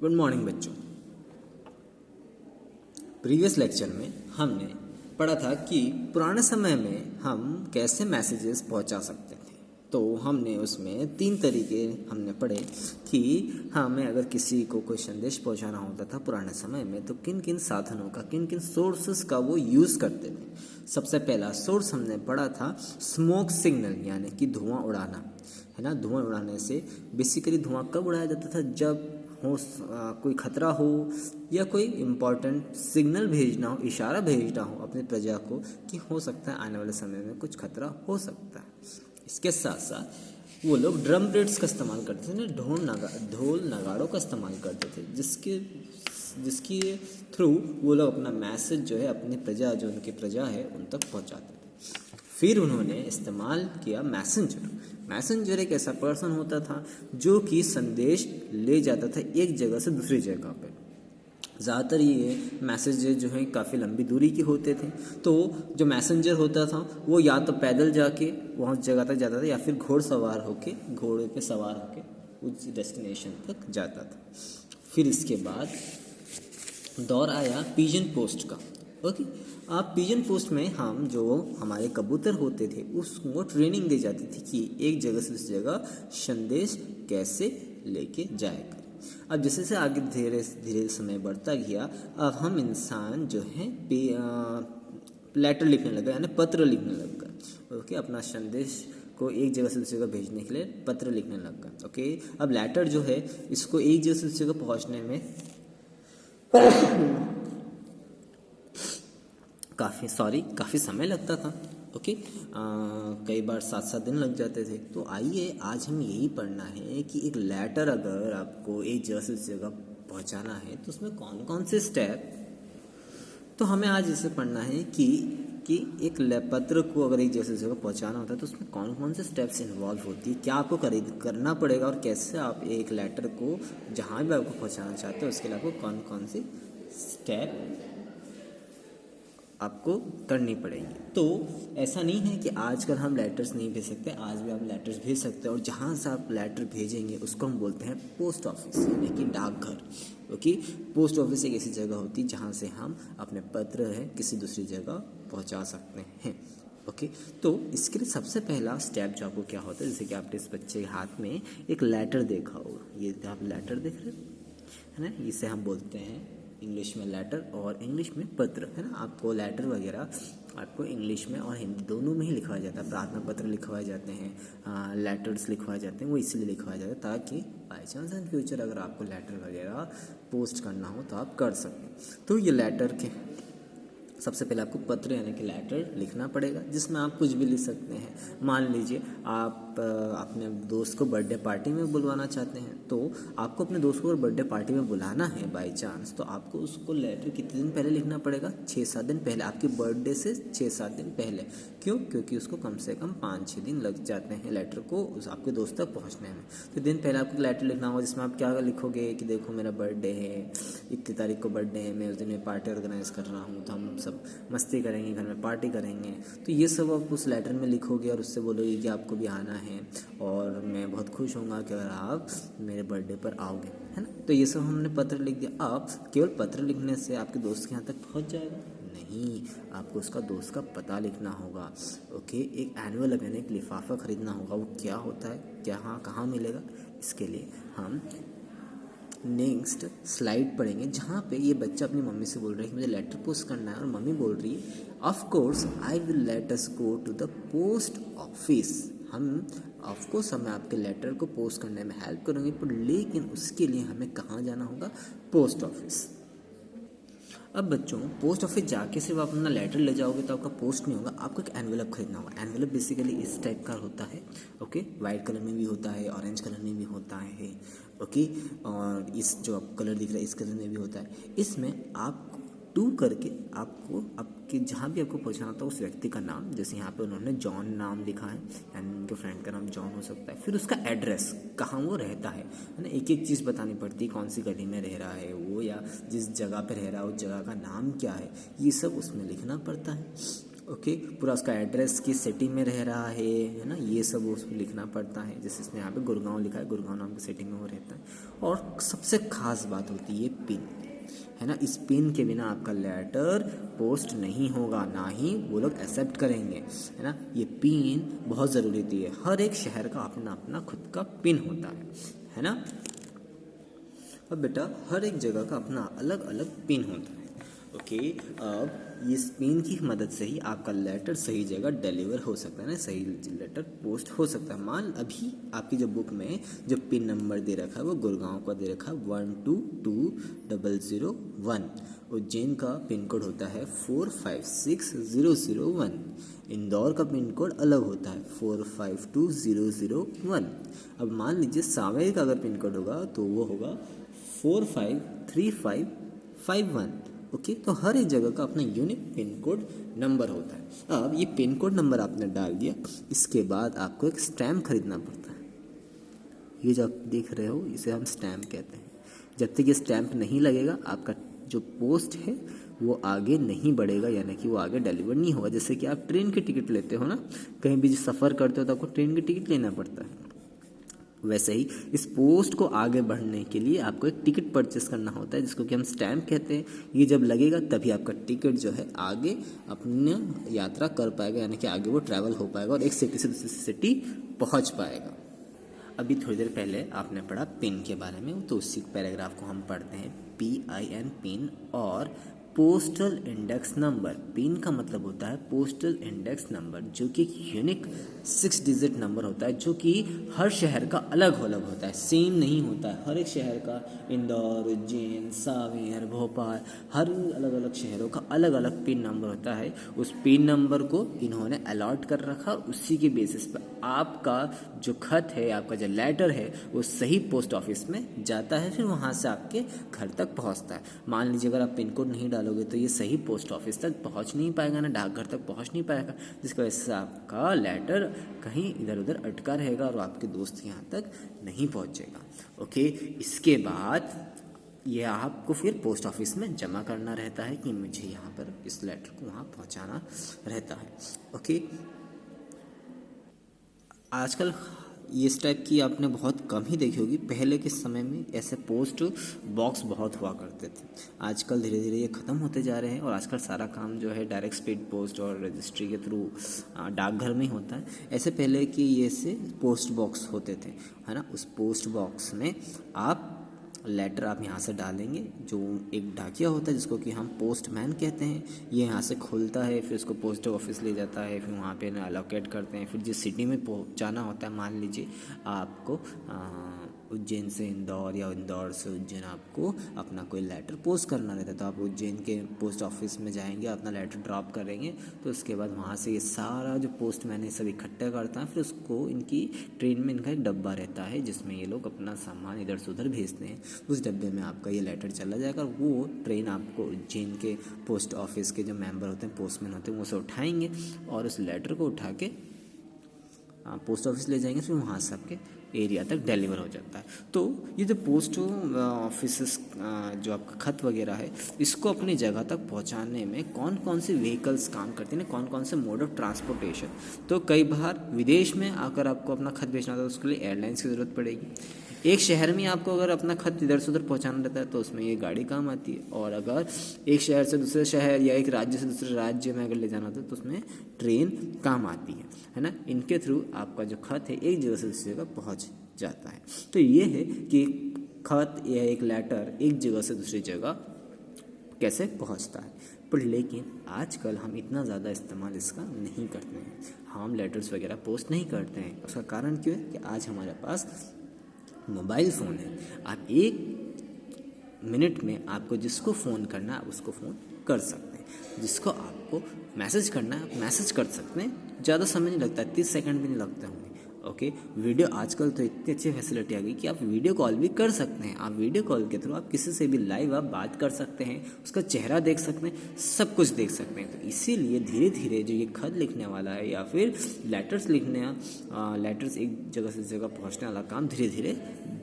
Good morning बच्चों। Previous lecture में हमने पढ़ा था कि पुराने समय में हम कैसे मैसेजेस पहुंचा सकते थे। तो हमने उसमें 3 तरीके हमने पढ़े कि हमें अगर किसी को कोई संदेश पहुंचाना होता था पुराने समय में तो किन किन साधनों का, किन किन सोर्सेस का वो यूज़ करते थे। सबसे पहला सोर्स हमने पढ़ा था स्मोक सिग्नल, यानी कि धुआं उड़ाना, है ना। धुआं उड़ाने से बेसिकली धुआं कब उड़ाया जाता था? जब हो कोई खतरा हो या कोई इम्पोर्टेंट सिग्नल भेजना हो, इशारा भेजना हो अपनी प्रजा को कि हो सकता है आने वाले समय में कुछ खतरा हो सकता है। इसके साथ साथ वो लोग ड्रम बेट्स का इस्तेमाल करते थे ना, ढोल नगाड़ों का इस्तेमाल करते थे, जिसके थ्रू वो लोग अपना मैसेज जो है अपनी प्रजा, जो उनकी प्रजा है, उन तक पहुंचाते थे। फिर उन्होंने इस्तेमाल किया मैसेंजर एक ऐसा पर्सन होता था जो कि संदेश ले जाता था एक जगह से दूसरी जगह पर। ज़्यादातर ये मैसेजेस जो हैं काफ़ी लंबी दूरी के होते थे। तो जो मैसेंजर होता था वो या तो पैदल जाके वहाँ जगह तक जाता था या फिर घोड़े पे सवार होके उस डेस्टिनेशन तक जाता था। फिर इसके बाद दौर आया पिजन पोस्ट का। ओके, आप पिजन पोस्ट में हम जो हमारे कबूतर होते थे उसको ट्रेनिंग दी जाती थी कि एक जगह से दूसरी जगह संदेश कैसे लेके जाएगा। अब जैसे से आगे धीरे धीरे समय बढ़ता गया, अब हम इंसान जो है लेटर लिखने लगा, यानी पत्र लिखने लगा। ओके, अपना संदेश को एक जगह से दूसरी जगह भेजने के लिए पत्र लिखने लगा। ओके, अब लेटर जो है इसको एक जगह से दूसरी जगह पहुंचने में काफ़ी समय लगता था। ओके, कई बार 7-7 दिन लग जाते थे। तो आइए आज हम यही पढ़ना है कि एक लेटर अगर आपको एक जगह से दूसरी जगह पहुंचाना है तो उसमें कौन कौन से स्टेप, तो हमें आज इसे पढ़ना है कि एक पत्र को अगर एक जगह से जगह पहुंचाना होता है तो उसमें कौन कौन से स्टेप्स इन्वॉल्व होती है, क्या आपको करना पड़ेगा और कैसे आप एक लेटर को जहाँ भी आपको पहुंचाना चाहते हो उसके लिए आपको कौन कौन से स्टेप आपको करनी पड़ेगी। तो ऐसा नहीं है कि आजकल हम लेटर्स नहीं भेज सकते, आज भी आप लेटर्स भेज सकते हैं। और जहाँ से आप लेटर भेजेंगे उसको हम बोलते हैं पोस्ट ऑफिस, यानी कि डाकघर। ओके, पोस्ट ऑफिस एक ऐसी जगह होती है जहाँ से हम अपने पत्र है किसी दूसरी जगह पहुँचा सकते हैं। ओके, तो इसके लिए सबसे पहला स्टेप जो आपको क्या होता है, जैसे कि आपने इस बच्चे के हाथ में एक लेटर देखा होगा, ये आप लेटर देख रहे हैं ना, इसे हम बोलते हैं इंग्लिश में लेटर और इंग्लिश में पत्र, है ना। आपको लेटर वगैरह आपको इंग्लिश में और हिंदी दोनों में ही लिखवाया जाता है। प्रार्थना पत्र लिखवाए जाते हैं, लेटर्स लिखवाए जाते हैं, वो इसलिए लिखवाया जाता है ताकि बाई चांस इन फ्यूचर अगर आपको लेटर वगैरह पोस्ट करना हो तो आप कर सकें। तो ये लेटर के सबसे पहले आपको पत्र यानी कि लेटर लिखना पड़ेगा, जिसमें आप कुछ भी लिख सकते हैं। मान लीजिए आप अपने दोस्त को बर्थडे पार्टी में बुलवाना चाहते हैं, तो आपको अपने दोस्त को बर्थडे पार्टी में बुलाना है बाय चांस, तो आपको उसको लेटर कितने दिन पहले लिखना पड़ेगा? 6-7 दिन पहले, आपके बर्थडे से 6-7 दिन पहले। क्यों? क्योंकि उसको कम से कम 5-6 दिन लग जाते हैं लेटर को आपके दोस्त तक पहुँचने में। तो दिन पहले आपको लेटर लिखना होगा जिसमें आप क्या लिखोगे कि देखो मेरा बर्थडे है, इतनी तारीख को बर्थडे है, मैं उस दिन में पार्टी ऑर्गेनाइज कर रहा हूँ, तो हम सब मस्ती करेंगे, घर में पार्टी करेंगे। तो ये सब आप उस लेटर में लिखोगे और उससे बोलोगे कि आपको भी आना है और मैं बहुत खुश होऊंगा कि अगर आप मेरे बर्थडे पर आओगे, है ना। तो ये सब हमने पत्र लिख दिया। आप केवल पत्र लिखने से आपके दोस्त के यहाँ तक पहुँच जाएगा? नहीं, आपको उसका दोस्त का पता लिखना होगा। ओके, एक एनवेलप यानी एक लिफाफा खरीदना होगा। वो क्या होता है, क्या कहाँ मिलेगा, इसके लिए हम नेक्स्ट स्लाइड पढ़ेंगे, जहाँ पे ये बच्चा अपनी मम्मी से बोल रहा है कि मुझे लेटर पोस्ट करना है और मम्मी बोल रही है of course I will let us go to the post office. हमें आपके लेटर को पोस्ट करने में हेल्प करेंगे, पर लेकिन उसके लिए हमें कहाँ जाना होगा? Post office. अब बच्चों, पोस्ट ऑफिस जाके सिर्फ आप अपना लेटर ले जाओगे तो आपका पोस्ट नहीं होगा, आपको एक एनवेलप खरीदना होगा। एनवेलप बेसिकली इस टाइप का होता है। ओके, वाइट कलर में भी होता है, ऑरेंज कलर में भी होता है। ओके, और इस जो आप कलर दिख रहा है इस कलर में भी होता है। इसमें आप टू करके आपको आपके जहाँ भी आपको पहुँचाना था उस व्यक्ति का नाम, जैसे यहाँ पे उन्होंने जॉन नाम लिखा है, यानी उनके फ्रेंड का नाम जॉन हो सकता है। फिर उसका एड्रेस, कहाँ वो रहता है ना, एक एक चीज़ बतानी पड़ती है, कौन सी गली में रह रहा है वो, या जिस जगह पे रह रहा है उस जगह का नाम क्या है, ये सब उसमें लिखना पड़ता है। ओके, पूरा उसका एड्रेस किस सिटी में रह रहा है ना, ये सब उसको लिखना पड़ता है। जैसे इसमें यहाँ पे गुड़गांव लिखा है, गुड़गांव नाम की सिटी में वो रहता है। और सबसे खास बात होती है पिन, है ना, इस पिन के बिना आपका लेटर पोस्ट नहीं होगा, ना ही वो लोग एक्सेप्ट करेंगे, है ना। ये पिन बहुत ज़रूरी होती है, हर एक शहर का अपना अपना खुद का पिन होता है ना। अब बेटा हर एक जगह का अपना अलग अलग पिन होता है। ओके, अब इस पिन की मदद से ही आपका लेटर सही जगह डिलीवर हो सकता है ना, सही लेटर पोस्ट हो सकता है। मान अभी आपकी जो बुक में जो पिन नंबर दे रखा है वो गुड़गांव का दे रखा है 122001। उज्जैन का पिन कोड होता है 456001। इंदौर का पिन कोड अलग होता है 452001। अब मान लीजिए सांवेर का अगर पिन कोड होगा तो वो होगा 453551। ओके, तो हर एक जगह का अपना यूनिक पिन कोड नंबर होता है। अब ये पिन कोड नंबर आपने डाल दिया, इसके बाद आपको एक स्टैम्प खरीदना पड़ता है। ये जो आप देख रहे हो इसे हम स्टैम्प कहते हैं। जब तक ये स्टैम्प नहीं लगेगा आपका जो पोस्ट है वो आगे नहीं बढ़ेगा, यानी कि वो आगे डिलीवर नहीं होगा। जैसे कि आप ट्रेन की टिकट लेते हो ना, कहीं भी सफ़र करते हो तो आपको ट्रेन की टिकट लेना पड़ता है, वैसे ही इस पोस्ट को आगे बढ़ने के लिए आपको एक टिकट परचेस करना होता है, जिसको कि हम स्टैम्प कहते हैं। ये जब लगेगा तभी आपका टिकट जो है आगे अपनी यात्रा कर पाएगा, यानी कि आगे वो ट्रैवल हो पाएगा और एक सिटी से दूसरी सिटी पहुंच पाएगा। अभी थोड़ी देर पहले आपने पढ़ा पिन के बारे में, तो उसी पैराग्राफ को हम पढ़ते हैं। PIN पिन और पोस्टल इंडेक्स नंबर। पिन का मतलब होता है पोस्टल इंडेक्स नंबर, जो कि एक यूनिक 6 डिजिट नंबर होता है, जो कि हर शहर का अलग अलग होता है, सेम नहीं होता है। हर एक शहर का, इंदौर, उज्जैन, सांवेर, भोपाल, हर अलग अलग शहरों का अलग अलग पिन नंबर होता है। उस पिन नंबर को इन्होंने अलॉट कर रखा और उसी के बेसिस पर आपका जो खत है, आपका जो लेटर है, वो सही पोस्ट ऑफिस में जाता है, फिर वहाँ से आपके घर तक पहुँचता है। मान लीजिए अगर आप पिन कोड नहीं डालोगे तो ये सही पोस्ट ऑफिस तक पहुँच नहीं पाएगा ना, डाकघर तक पहुँच नहीं पाएगा, जिसकी वजह से आपका लेटर कहीं इधर उधर अटका रहेगा और आपके दोस्त यहाँ तक नहीं पहुँचेगा। ओके, इसके बाद ये आपको फिर पोस्ट ऑफिस में जमा करना रहता है कि मुझे यहाँ पर इस लेटर को वहाँ पहुँचाना रहता है। ओके, आजकल इस टाइप की आपने बहुत कम ही देखी होगी। पहले के समय में ऐसे पोस्ट बॉक्स बहुत हुआ करते थे। आजकल धीरे धीरे ये ख़त्म होते जा रहे हैं और आजकल सारा काम जो है डायरेक्ट स्पीड पोस्ट और रजिस्ट्री के थ्रू डाकघर में ही होता है। ऐसे पहले कि ये से पोस्ट बॉक्स होते थे, है ना। उस पोस्ट बॉक्स में आप लेटर आप यहाँ से डालेंगे, जो एक डाकिया होता है जिसको कि हम पोस्टमैन कहते हैं। ये यहाँ से खुलता है, फिर उसको पोस्ट ऑफिस ले जाता है, फिर वहाँ पे ना अलोकेट करते हैं। फिर जिस सिटी में पहुँचाना होता है, मान लीजिए आपको उज्जैन से इंदौर या इंदौर से उज्जैन आपको अपना कोई लेटर पोस्ट करना रहता है, तो आप उज्जैन के पोस्ट ऑफिस में जाएंगे, अपना लेटर ड्रॉप करेंगे, तो उसके बाद वहाँ से ये सारा जो पोस्टमैन है सब इकट्ठा करता है। फिर उसको इनकी ट्रेन में इनका एक डब्बा रहता है जिसमें ये लोग अपना सामान इधर से उधर भेजते हैं। उस डब्बे में आपका ये लेटर चला जाएगा और वो ट्रेन आपको उज्जैन के पोस्ट ऑफिस के जो मेंबर होते हैं, पोस्टमैन होते हैं, वो उसे उठाएंगे और उस लेटर को उठा के पोस्ट ऑफिस ले जाएंगे, फिर वहाँ से आपके एरिया तक डिलीवर हो जाता है। तो ये जो पोस्ट ऑफिस जो आपका खत वगैरह है, इसको अपनी जगह तक पहुंचाने में कौन कौन से व्हीकल्स काम करते हैं, कौन कौन से मोड ऑफ ट्रांसपोर्टेशन। तो कई बार विदेश में आकर आपको अपना खत भेजना होता है, उसके लिए एयरलाइंस की ज़रूरत पड़ेगी। एक शहर में आपको अगर अपना खत इधर से उधर पहुँचाना रहता है तो उसमें ये गाड़ी काम आती है, और अगर एक शहर से दूसरे शहर या एक राज्य से दूसरे राज्य में अगर ले जाना होता है तो उसमें ट्रेन काम आती है ना। इनके थ्रू आपका जो खत है एक जगह से दूसरी जगह पहुँच जाता है। तो ये है कि खत या एक लेटर एक जगह से दूसरी जगह कैसे पहुँचता है। पर लेकिन आजकल हम इतना ज़्यादा इस्तेमाल इसका नहीं करते हैं, हम लेटर्स वगैरह पोस्ट नहीं करते हैं। उसका कारण क्यों है कि आज हमारे पास मोबाइल फ़ोन है। आप 1 मिनट में आपको जिसको फ़ोन करना है उसको फ़ोन कर सकते हैं, जिसको आपको मैसेज करना है आप मैसेज कर सकते हैं। ज़्यादा समय नहीं लगता, 30 सेकंड भी नहीं लगते होंगे। ओके वीडियो आजकल तो इतनी अच्छी फैसिलिटी आ गई कि आप वीडियो कॉल भी कर सकते हैं। आप वीडियो कॉल के थ्रू आप किसी से भी लाइव आप बात कर सकते हैं, उसका चेहरा देख सकते हैं, सब कुछ देख सकते हैं। तो इसीलिए धीरे धीरे जो ये खत लिखने वाला है या फिर लेटर्स लेटर्स एक जगह से जगह पहुंचने वाला काम धीरे धीरे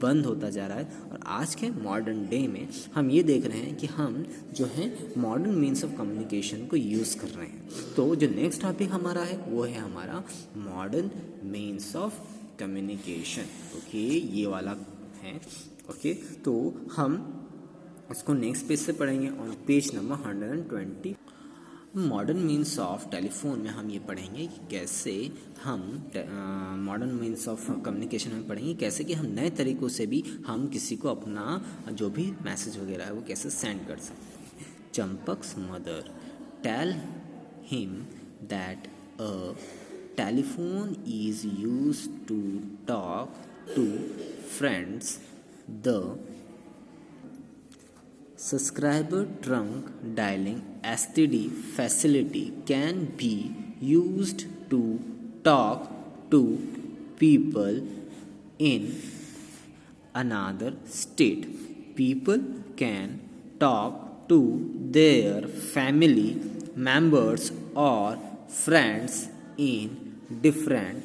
बंद होता जा रहा है। और आज के मॉडर्न डे में हम ये देख रहे हैं कि हम जो है मॉडर्न मीन्स ऑफ कम्युनिकेशन को यूज़ कर रहे हैं। तो जो नेक्स्ट टॉपिक हमारा है वो है हमारा modern means of communication. Okay ये वाला है। ओके तो हम इसको नेक्स्ट पेज से पढ़ेंगे on page number 120। Modern means of telephone में हम ये पढ़ेंगे कि कैसे हम मॉडर्न मीन्स ऑफ कम्युनिकेशन में पढ़ेंगे कैसे कि हम नए तरीक़ों से भी हम किसी को अपना जो भी मैसेज वगैरह है वो कैसे सेंड कर सकते हैं। चंपक's mother tell him that a telephone is used to talk to friends. The subscriber trunk dialing (STD) facility can be used to talk to people in another state. People can talk to their family members or friends in different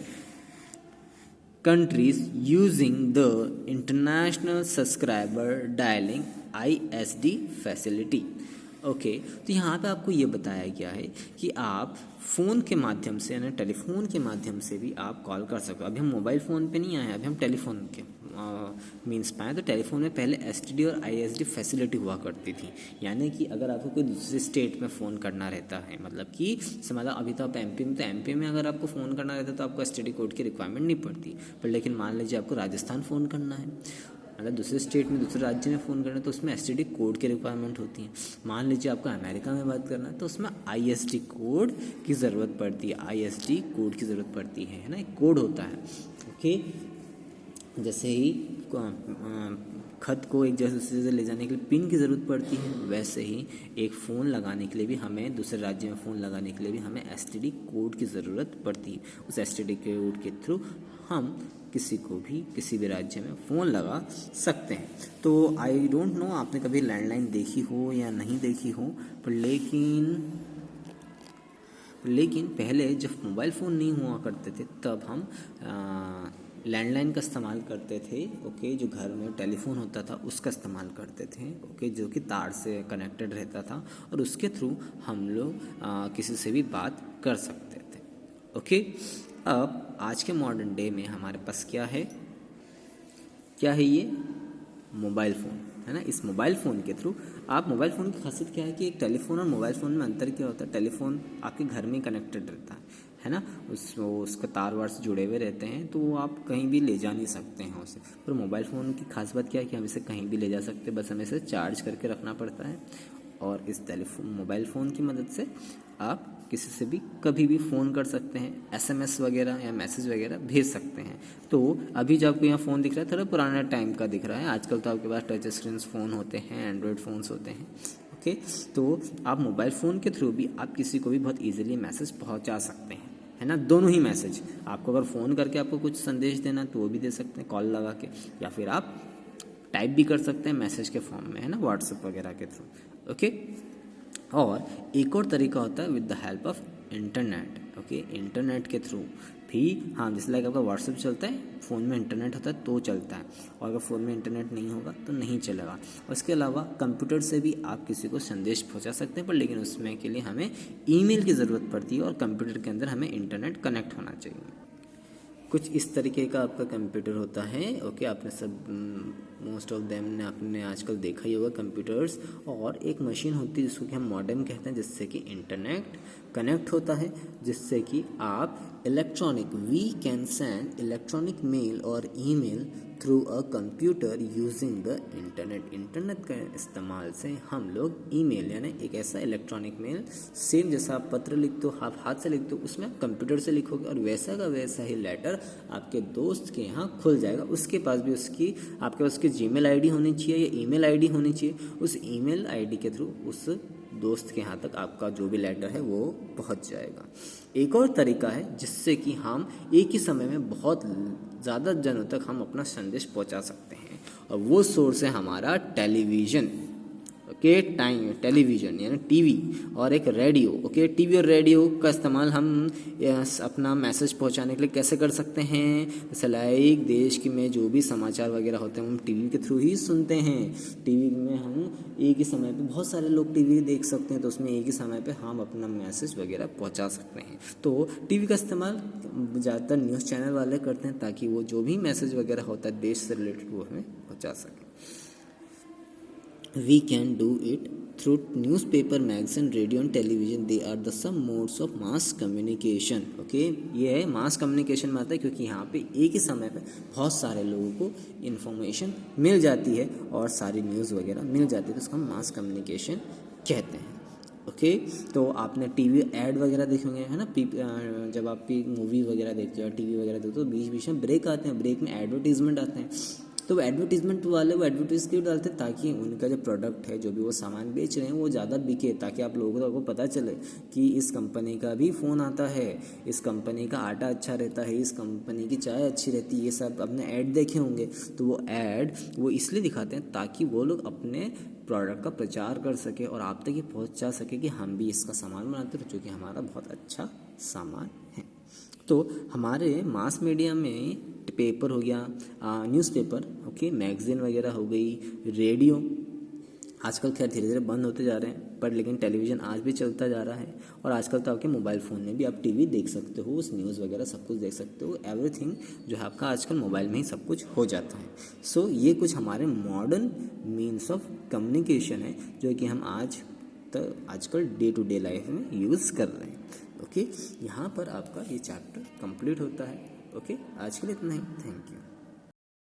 countries using the international subscriber dialing ISD facility. Okay तो यहाँ पे आपको ये बताया गया है कि आप फ़ोन के माध्यम से यानी टेलीफोन के माध्यम से भी आप कॉल कर सकते हो। अभी हम मोबाइल फ़ोन पे नहीं आए हैं, अभी हम टेलीफोन के मीन्स पाएँ। तो टेलीफोन में पहले STD और ISD फैसिलिटी हुआ करती थी, यानी कि अगर आपको कोई दूसरे स्टेट में फ़ोन करना रहता है, मतलब कि समझ लो अभी तो आप MP में, तो MP में अगर आपको फ़ोन करना रहता है तो आपको STD कोड की रिक्वायरमेंट नहीं पड़ती। पर लेकिन मान लीजिए आपको राजस्थान फ़ोन करना है, मतलब दूसरे स्टेट में दूसरे राज्य में फ़ोन करना है तो उसमें STD कोड की रिक्वायरमेंट होती है। मान लीजिए आपको अमेरिका में बात करना है तो उसमें ISD कोड की ज़रूरत पड़ती है, ISD कोड की ज़रूरत पड़ती है ना, एक कोड होता है। ओके जैसे ही खत को एक जगह से ले जाने के लिए पिन की ज़रूरत पड़ती है, वैसे ही एक फ़ोन लगाने के लिए भी हमें, दूसरे राज्य में फ़ोन लगाने के लिए भी हमें STD कोड की ज़रूरत पड़ती है। उस STD कोड के थ्रू हम किसी को भी किसी भी राज्य में फ़ोन लगा सकते हैं। तो आई डोंट नो आपने कभी लैंडलाइन देखी हो या नहीं देखी हो, पर लेकिन पहले जब मोबाइल फ़ोन नहीं हुआ करते थे तब हम लैंडलाइन का इस्तेमाल करते थे। ओके जो घर में टेलीफोन होता था उसका इस्तेमाल करते थे। ओके जो कि तार से कनेक्टेड रहता था और उसके थ्रू हम लोग किसी से भी बात कर सकते थे। ओके अब आज के मॉडर्न डे में हमारे पास क्या है ये मोबाइल फ़ोन है ना। इस मोबाइल फ़ोन के थ्रू आप, मोबाइल फ़ोन की खासियत क्या है कि एक टेलीफोन और मोबाइल फ़ोन में अंतर क्या होता है, टेलीफोन आपके घर में कनेक्टेड रहता है ना, उसका तार वार से जुड़े हुए रहते हैं, तो आप कहीं भी ले जा नहीं सकते हैं उसे। पर मोबाइल फ़ोन की खास बात क्या है कि हम इसे कहीं भी ले जा सकते हैं, बस हमें इसे चार्ज करके रखना पड़ता है और इस मोबाइल फ़ोन की मदद से आप किसी से भी कभी भी फ़ोन कर सकते हैं, SMS वगैरह या मैसेज वगैरह भेज सकते हैं। तो अभी जो आपको यहाँ फ़ोन दिख रहा है थोड़ा पुराना टाइम का दिख रहा है, आजकल तो आपके पास टच स्क्रीन फ़ोन होते हैं, एंड्रॉयड फ़ोन्स होते हैं। ओके तो आप मोबाइल फ़ोन के थ्रू भी आप किसी को भी बहुत ईजिली मैसेज पहुँचा सकते हैं, है ना। दोनों ही मैसेज, आपको अगर फ़ोन करके आपको कुछ संदेश देना तो वो भी दे सकते हैं कॉल लगा के, या फिर आप टाइप भी कर सकते हैं मैसेज के फॉर्म में, है ना, व्हाट्सएप वगैरह के थ्रू। ओके और एक और तरीका होता है with the help of internet. Okay internet के थ्रू भी हाँ, जैसे लाइक आपका व्हाट्सएप चलता है, फ़ोन में इंटरनेट होता है तो चलता है, और अगर फ़ोन में इंटरनेट नहीं होगा तो नहीं चलेगा। और इसके अलावा कंप्यूटर से भी आप किसी को संदेश पहुंचा सकते हैं, पर लेकिन उसमें के लिए हमें ईमेल की ज़रूरत पड़ती है और कंप्यूटर के अंदर हमें इंटरनेट कनेक्ट होना चाहिए। कुछ इस तरीके का आपका कंप्यूटर होता है। ओके आपने सब मोस्ट ऑफ देम ने आपने आजकल देखा ही होगा कंप्यूटर्स। और एक मशीन होती है जिसको कि हम मॉडेम कहते हैं, जिससे कि इंटरनेट कनेक्ट होता है, जिससे कि आप we can send electronic mail और email through a computer using the internet. Internet के इस्तेमाल से हम लोग ईमेल यानी एक ऐसा इलेक्ट्रॉनिक मेल, सेम जैसा आप पत्र लिखते हो, आप हाथ से लिखते हो, उसमें आप कंप्यूटर से लिखोगे और वैसा का वैसा ही लेटर आपके दोस्त के यहाँ खुल जाएगा। उसके पास भी आपके पास उसकी जीमेल आईडी होनी चाहिए या ईमेल आईडी होनी चाहिए। उस ईमेल आईडी के थ्रू उस दोस्त के यहाँ तक आपका जो भी लेटर है वो पहुँच जाएगा। एक और तरीका है जिससे कि हम एक ही समय में बहुत ज़्यादा जनों तक हम अपना संदेश पहुँचा सकते हैं, और वो सोर्स है हमारा टेलीविज़न। ओके, टेलीविज़न यानी टीवी और एक रेडियो। ओके, टीवी और रेडियो का इस्तेमाल हम अपना मैसेज पहुंचाने के लिए कैसे कर सकते हैं? जैसे लाइक देश की में जो भी समाचार वगैरह होते हैं हम टीवी के थ्रू ही सुनते हैं। टीवी में हम एक ही समय पे बहुत सारे लोग टीवी देख सकते हैं, तो उसमें एक ही समय पे हम अपना मैसेज वगैरह पहुँचा सकते हैं। तो टीवी का इस्तेमाल ज़्यादातर न्यूज़ चैनल वाले करते हैं ताकि वो जो भी मैसेज वगैरह होता है देश से रिलेटेड वो हमें पहुँचा सकें। We can do it through newspaper, magazine, radio and television. They are the some modes of mass communication. Okay, ये है मास कम्युनिकेशन में आता है क्योंकि यहाँ पे एक ही समय पे बहुत सारे लोगों को इन्फॉर्मेशन मिल जाती है और सारी न्यूज़ वगैरह मिल जाती है, तो उसको हम मास कम्युनिकेशन कहते हैं। ओके, तो आपने टीवी ऐड वगैरह देखे होंगे, है ना? जब आप मूवी वगैरह देखते हो, टीवी वगैरह देखते हो, तो बीच बीच में ब्रेक आते हैं, ब्रेक में एडवर्टीजमेंट आते हैं। तो एडवर्टीजमेंट वाले वो एडवर्टीज क्यों डालते हैं? ताकि उनका जो प्रोडक्ट है, जो भी वो सामान बेच रहे हैं, वो ज़्यादा बिके, ताकि आप लोगों को पता चले कि इस कंपनी का भी फ़ोन आता है, इस कंपनी का आटा अच्छा रहता है, इस कंपनी की चाय अच्छी रहती है। ये सब अपने ऐड देखे होंगे, तो वो ऐड वो इसलिए दिखाते हैं ताकि वो लोग अपने प्रोडक्ट का प्रचार कर सके और आप तक ये पहुंचा सके कि हम भी इसका सामान बनाते हैं, जो कि हमारा बहुत अच्छा सामान है। तो हमारे मास मीडिया में पेपर हो गया, न्यूज़पेपर, ओके, मैगज़ीन वगैरह हो गई, रेडियो आजकल खैर धीरे धीरे बंद होते जा रहे हैं, पर लेकिन टेलीविज़न आज भी चलता जा रहा है। और आजकल तो आपके मोबाइल फ़ोन में भी आप टीवी देख सकते हो, उस न्यूज़ वगैरह सब कुछ देख सकते हो। एवरीथिंग जो है आपका आजकल मोबाइल में ही सब कुछ हो जाता है। सो ये कुछ हमारे मॉडर्न मीन्स ऑफ कम्युनिकेशन है जो कि हम आजकल डे टू डे लाइफ में यूज़ कर रहे हैं। ओके, यहाँ पर आपका ये चैप्टर कंप्लीट होता है। ओके, आज के लिए इतना ही। Thank you.